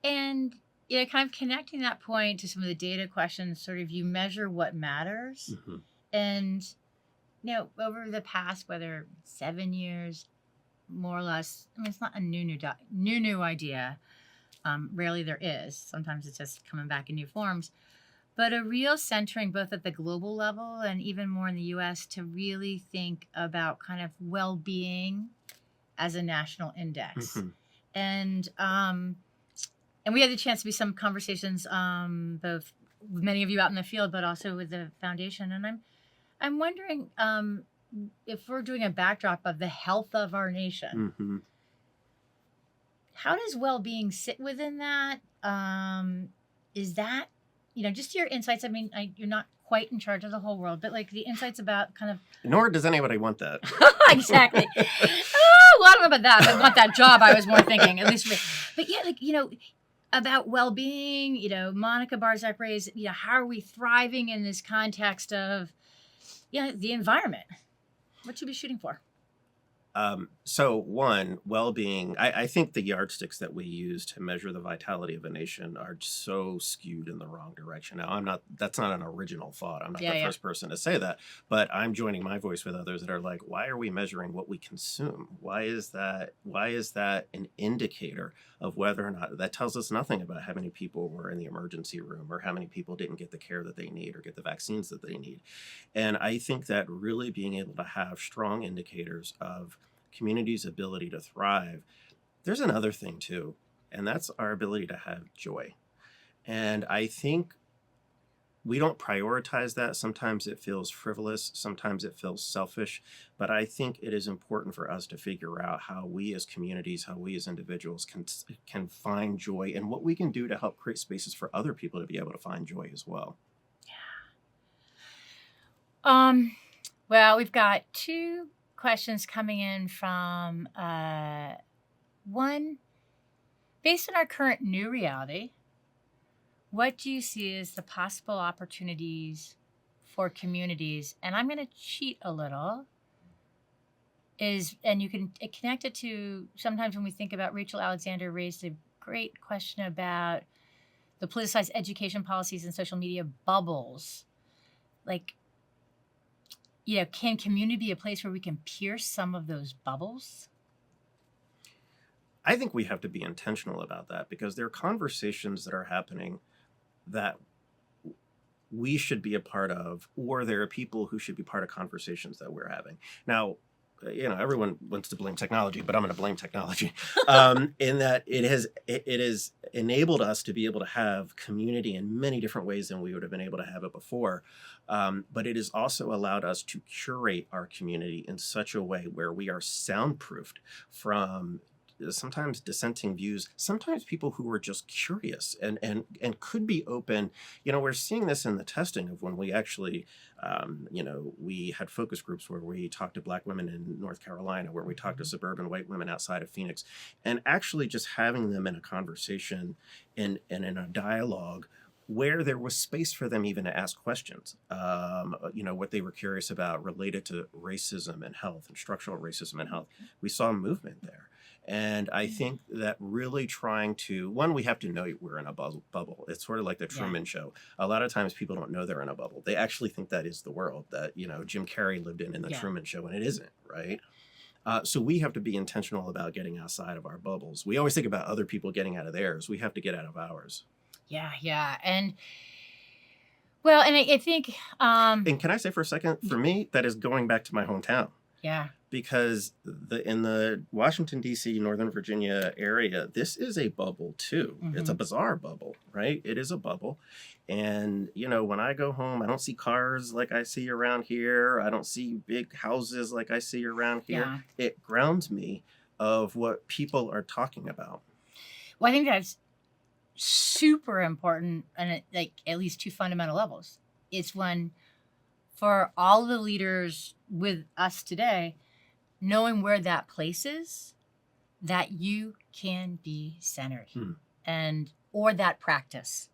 And kind of connecting that point to some of the data questions, sort of you measure what matters. And, over the past, whether 7 years, more or less, it's not a new idea. Rarely there is. Sometimes it's just coming back in new forms. But a real centering both at the global level and even more in the U.S. to really think about kind of well-being as a national index. And we had the chance to be some conversations, both with many of you out in the field, but also with the foundation. And I'm wondering if we're doing a backdrop of the health of our nation, how does well-being sit within that? Is that, just your insights? I mean, you're not quite in charge of the whole world, but like the insights about kind of... Nor does anybody want that. Exactly. Well, I don't know about that. I want that job, I was more thinking, at least for me. But yeah, about well-being, Monica Barzak raised, how are we thriving in this context of, the environment? What should we be shooting for? So one, well-being, I think the yardsticks that we use to measure the vitality of a nation are so skewed in the wrong direction. Now, that's not an original thought. I'm not the first person to say that, but I'm joining my voice with others that are like, why are we measuring what we consume? Why is that an indicator of whether or not that tells us nothing about how many people were in the emergency room or how many people didn't get the care that they need or get the vaccines that they need? And I think that really being able to have strong indicators of community's ability to thrive. There's another thing too, and that's our ability to have joy. And I think we don't prioritize that. Sometimes it feels frivolous, sometimes it feels selfish, but I think it is important for us to figure out how we as communities, how we as individuals can find joy and what we can do to help create spaces for other people to be able to find joy as well. Well, we've got two questions coming in from one, based on our current new reality, what do you see as the possible opportunities for communities? And I'm going to cheat a little. And you can connect it to sometimes when we think about Rachel Alexander raised a great question about the politicized education policies and social media bubbles. Like, can community be a place where we can pierce some of those bubbles? I think we have to be intentional about that because there are conversations that are happening that we should be a part of, or there are people who should be part of conversations that we're having. Now, everyone wants to blame technology, but I'm going to blame technology in that it has enabled us to be able to have community in many different ways than we would have been able to have it before. But it has also allowed us to curate our community in such a way where we are soundproofed from sometimes dissenting views, sometimes people who are just curious and could be open. We're seeing this in the testing of when we actually, we had focus groups where we talked to Black women in North Carolina, where we talked to suburban white women outside of Phoenix, and actually just having them in a conversation and in a dialogue where there was space for them even to ask questions, what they were curious about related to racism and health and structural racism and health. We saw a movement there. And I think that really trying to, one, we have to know we're in a bubble. It's sort of like the Truman Show. A lot of times people don't know they're in a bubble. They actually think that is the world that, Jim Carrey lived in the Truman Show, and it isn't, right? So we have to be intentional about getting outside of our bubbles. We always think about other people getting out of theirs. We have to get out of ours. Yeah. And well, and I think... and can I say for a second, for me, that is going back to my hometown. Yeah. Because in the Washington, D.C., Northern Virginia area, this is a bubble too. Mm-hmm. It's a bizarre bubble, right? It is a bubble. And, when I go home, I don't see cars like I see around here. I don't see big houses like I see around here. Yeah. It grounds me of what people are talking about. Well, I think that's super important on at least two fundamental levels. It's one, for all the leaders with us today, knowing where that place is, that you can be centered or that practice.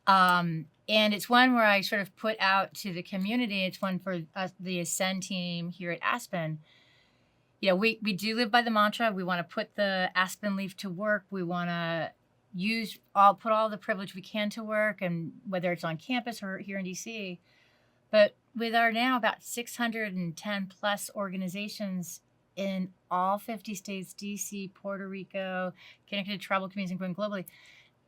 And it's one where I sort of put out to the community. It's one for us, the Ascend team here at Aspen. We do live by the mantra. We want to put the Aspen leaf to work. We want to put all the privilege we can to work, and whether it's on campus or here in DC. But with our now about 610 plus organizations in all 50 states, DC, Puerto Rico, connected to tribal communities and growing globally,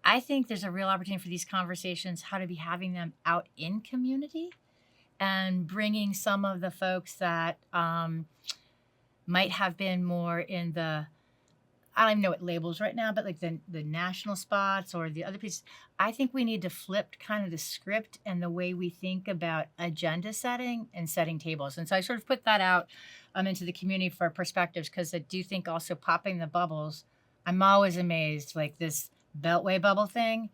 I think there's a real opportunity for these conversations, how to be having them out in community and bringing some of the folks that might have been more in the, I don't even know what labels right now, but like the national spots or the other pieces. I think we need to flip kind of the script and the way we think about agenda setting and setting tables. And so I sort of put that out into the community for perspectives, because I do think also popping the bubbles, I'm always amazed, like this Beltway bubble thing.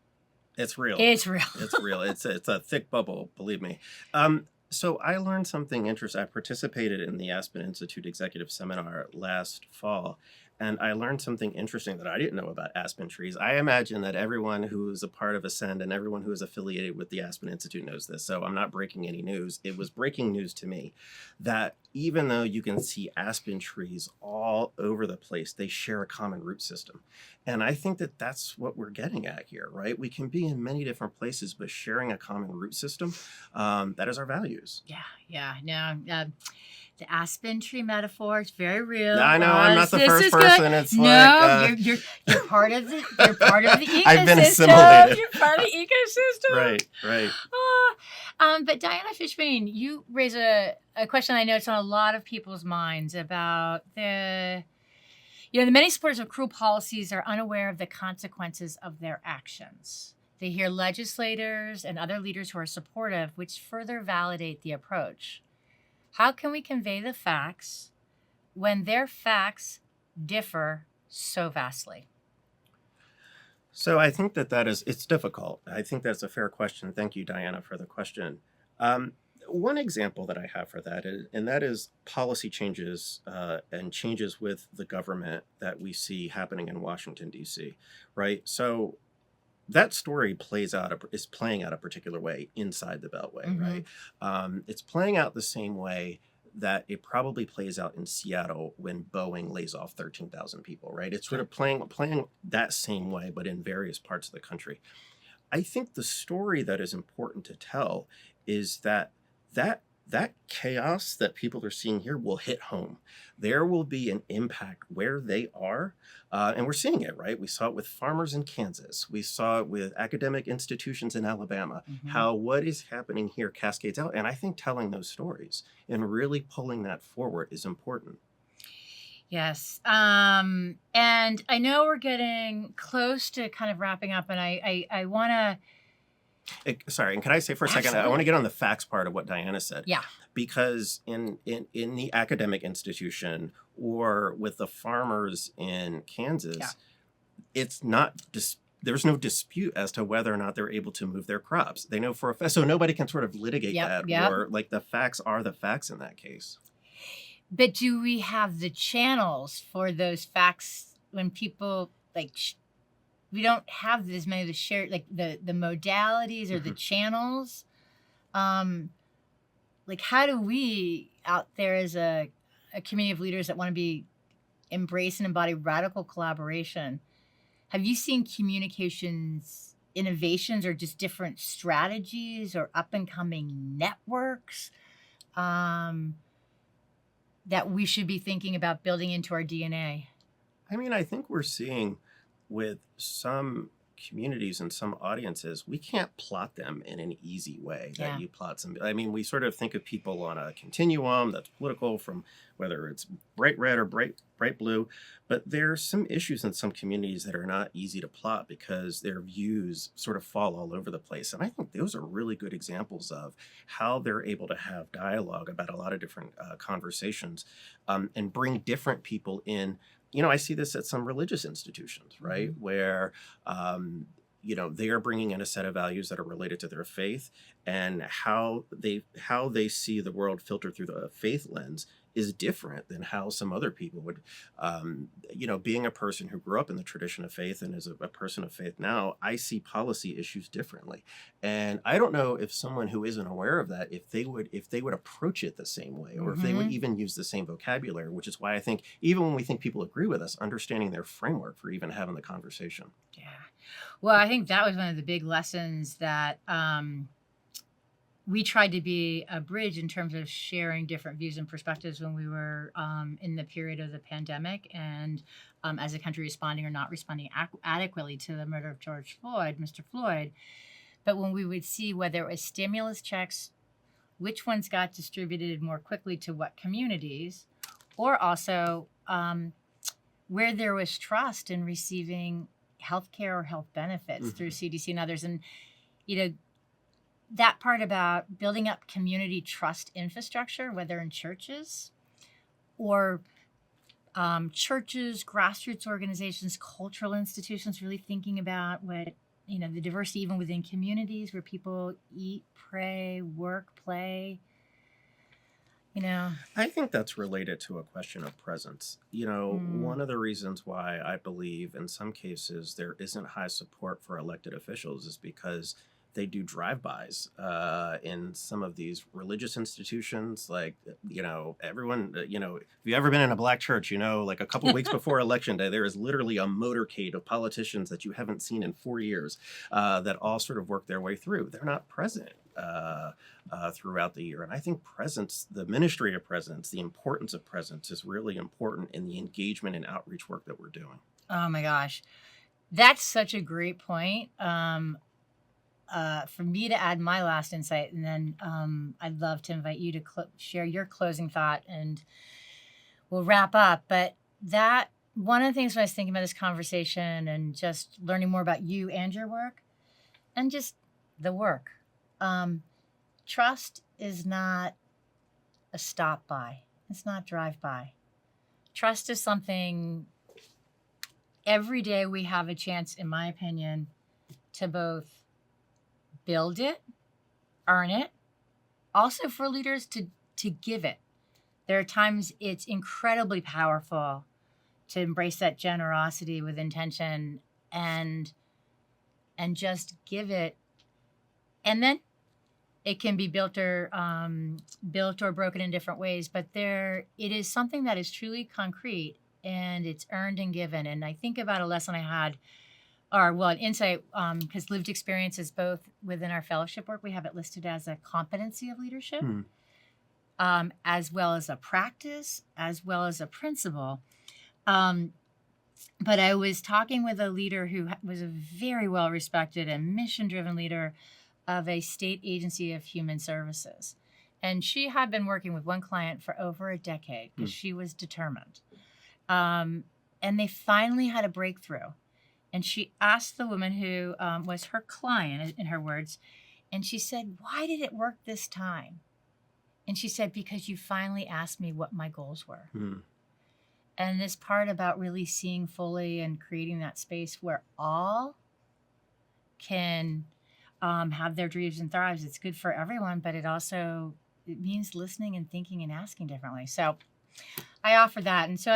It's real. It's real. It's real. It's a thick bubble, believe me. So I learned something interesting. I participated in the Aspen Institute Executive Seminar last fall, and I learned something interesting that I didn't know about aspen trees. I imagine that everyone who is a part of Ascend and everyone who is affiliated with the Aspen Institute knows this, so I'm not breaking any news. It was breaking news to me that even though you can see aspen trees all over the place, they share a common root system. And I think that that's what we're getting at here, right? We can be in many different places, but sharing a common root system, that is our values. Yeah. No, the aspen tree metaphor is very real. I know I'm not the first person. Good. It's you're part of the ecosystem. I've been assimilated. You're part of the ecosystem. Right. But Diana Fishbane, you raise a question I know it's on a lot of people's minds about the many supporters of cruel policies are unaware of the consequences of their actions. They hear legislators and other leaders who are supportive, which further validate the approach. How can we convey the facts when their facts differ so vastly? So I think it's difficult. I think that's a fair question. Thank you, Diana, for the question. One example that I have for that is policy changes and changes with the government that we see happening in Washington, D.C., right? So that story is playing out a particular way inside the Beltway, right? It's playing out the same way that it probably plays out in Seattle when Boeing lays off 13,000 people, right? It's sort of playing that same way, but in various parts of the country. I think the story that is important to tell is that chaos that people are seeing here will hit home. There will be an impact where they are, and we're seeing it, right? We saw it with farmers in Kansas. We saw it with academic institutions in Alabama, how what is happening here cascades out. And I think telling those stories and really pulling that forward is important. Yes. And I know we're getting close to kind of wrapping up, and I want to... Sorry, and can I say for a second, I want to get on the facts part of what Diana said. Yeah. Because in the academic institution or with the farmers in Kansas, it's not there's no dispute as to whether or not they're able to move their crops. They know for a fact, so nobody can sort of litigate that, or like the facts are the facts in that case. But do we have the channels for those facts when people we don't have as many of the shared, like the modalities or the channels. Like how do we out there as a community of leaders that want to embrace and embody radical collaboration? Have you seen communications innovations or just different strategies or up and coming networks that we should be thinking about building into our DNA? I mean, I think we're seeing with some communities and some audiences, we can't plot them in an easy way that you plot some. I mean, we sort of think of people on a continuum that's political, from whether it's bright red or bright blue, but there's some issues in some communities that are not easy to plot because their views sort of fall all over the place. And I think those are really good examples of how they're able to have dialogue about a lot of different conversations and bring different people in. You know, I see this at some religious institutions, right, where, they are bringing in a set of values that are related to their faith, and how they see the world filtered through the faith lens is different than how some other people would. Being a person who grew up in the tradition of faith and is a person of faith now, I see policy issues differently. And I don't know if someone who isn't aware of that, if they would approach it the same way, or if they would even use the same vocabulary, which is why I think even when we think people agree with us, understanding their framework for even having the conversation. Yeah. Well, I think that was one of the big lessons that we tried to be a bridge in terms of sharing different views and perspectives when we were in the period of the pandemic, and as a country responding or not responding adequately to the murder of Mr. Floyd. But when we would see whether it was stimulus checks, which ones got distributed more quickly to what communities, or also where there was trust in receiving health care or health benefits through CDC and others. And, that part about building up community trust infrastructure, whether in churches or churches, grassroots organizations, cultural institutions, really thinking about what, the diversity even within communities where people eat, pray, work, play. I think that's related to a question of presence. One of the reasons why I believe in some cases there isn't high support for elected officials is because They do drive-bys in some of these religious institutions. Like, everyone, if you've ever been in a black church, like a couple of weeks before election day, there is literally a motorcade of politicians that you haven't seen in 4 years that all sort of work their way through. They're not present throughout the year. And I think presence, the ministry of presence, the importance of presence is really important in the engagement and outreach work that we're doing. Oh my gosh. That's such a great point. For me to add my last insight, and then I'd love to invite you to share your closing thought, and we'll wrap up. But that one of the things when I was thinking about this conversation and just learning more about you and your work, and just the work, trust is not a stop by. It's not drive by. Trust is something every day we have a chance, in my opinion, to both build it, earn it, also for leaders to give it. There are times it's incredibly powerful to embrace that generosity with intention and just give it. And then it can be built or broken in different ways, but it is something that is truly concrete, and it's earned and given. And I think about a lesson I had, an insight, because lived experiences both within our fellowship work, we have it listed as a competency of leadership, as well as a practice, as well as a principle. But I was talking with a leader who was a very well-respected and mission-driven leader of a state agency of human services. And she had been working with one client for over a decade because she was determined. And they finally had a breakthrough. And she asked the woman who was her client, in her words, and she said, "Why did it work this time?" And she said, "Because you finally asked me what my goals were." And this part about really seeing fully and creating that space where all can have their dreams and thrives. It's good for everyone, but it means listening and thinking and asking differently. So I offer that. And so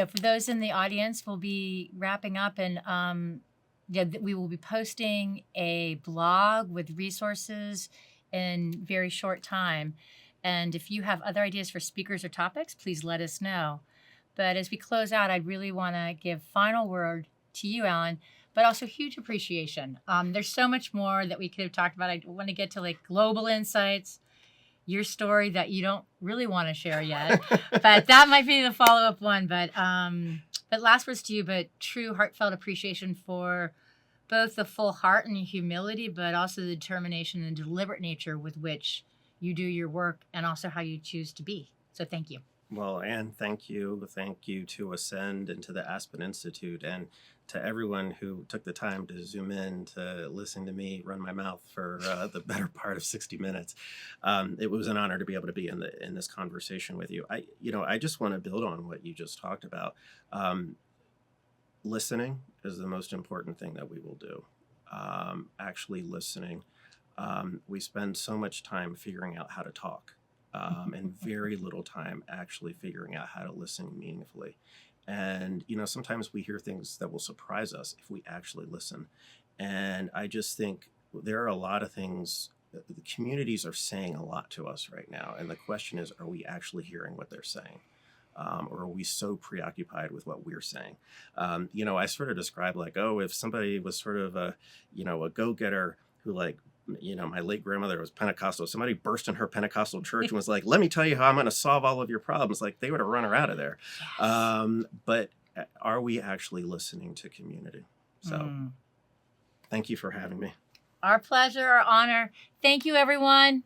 for those in the audience, we'll be wrapping up, and we will be posting a blog with resources in very short time. And if you have other ideas for speakers or topics, please let us know. But as we close out, I really want to give final word to you, Allyn, but also huge appreciation. There's so much more that we could have talked about. I want to get to like global insights, your story that you don't really want to share yet, but that might be the follow-up one. But last words to you, but true heartfelt appreciation for both the full heart and humility, but also the determination and deliberate nature with which you do your work, and also how you choose to be. So thank you. Well, Anne, thank you. Thank you to Ascend and to the Aspen Institute, and to everyone who took the time to zoom in to listen to me run my mouth for the better part of 60 minutes. It was an honor to be able to be in this conversation with you. I just want to build on what you just talked about. Listening is the most important thing that we will do. Actually listening. We spend so much time figuring out how to talk. And very little time actually figuring out how to listen meaningfully. And, sometimes we hear things that will surprise us if we actually listen. And I just think there are a lot of things that the communities are saying a lot to us right now. And the question is, are we actually hearing what they're saying? Or are we so preoccupied with what we're saying? I sort of describe if somebody was sort of a go-getter who my late grandmother was Pentecostal. Somebody burst in her Pentecostal church and was like, "Let me tell you how I'm going to solve all of your problems." They would have run her out of there. Yes. But are we actually listening to community? So thank you for having me. Our pleasure, our honor. Thank you, everyone.